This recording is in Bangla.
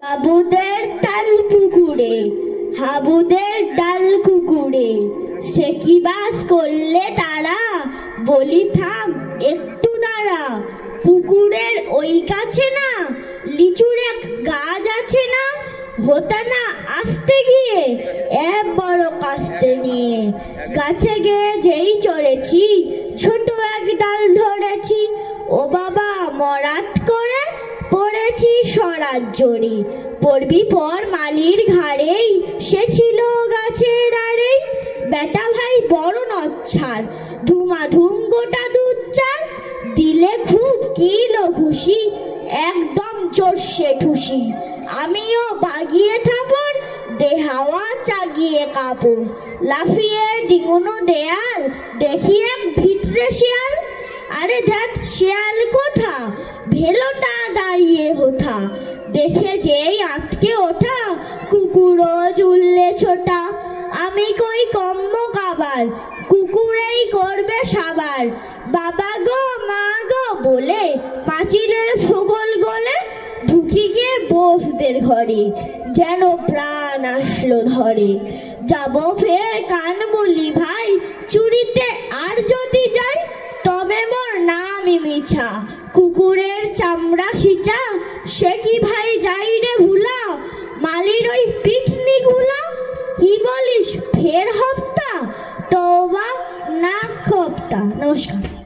বাবুদের তাল পুকুরে, হাবুদের ডাল কুকুরে, সে কি বাস করলে তারা, বলি থাম একটু দাঁড়া। পুকুরের ওই কাছে না লিচুর এক গাছ আছে না, হতা না আসতে গিয়ে এক বড় কাস্তে নিয়ে। গাছে গিয়ে যেই চড়েছি, ছোট এক ডাল ধরেছি, ও বাবা মরাত করে পড়েছি সরার জড়ি। পড়বি পর মালির ঘাড়েই, সে ছিল গাছের আড়েই। বেটা ভাই বড় নচ্ছার, ধুমাধুম গোটা দুধ চার, দিলে খুব কিলো ঘুষি, একদম চড়ছে ঠুসি। আমিও বাগিয়ে থাপড়, দেহাওয়া চাগিয়ে কাপড়, লাফিয়ে ডিঙুনো দেয়াল, দেখি এক ভিতরে শিয়াল। আরে দেখ শিয়াল কোথা, ভেলোটা দাঁড়িয়ে হোথা, দেখে যেই আটকে ওঠা, কুকুরও জুললে ছোটা। আমি কই কম্ম কাবার, কুকুরেই করবে সাবার। বাবা গো মা গো বলে পাঁচিলের ফোগল গলে, ঢুকি গিয়ে বসদের ঘরে, যেন প্রাণ আসলো ধরে। যাব ফের কানমুলি ভাই, চুরিতে আর যদি যাই, তবে মোর নামই মিছা, কুকুরের চামড়া খিচা। সে কি ভাই যাই রে ভুলা, মালির ওই পিঠনি গুলা। কি বলিস ফের হপ্তা, তওবা না খপ্তা। নমস্কার।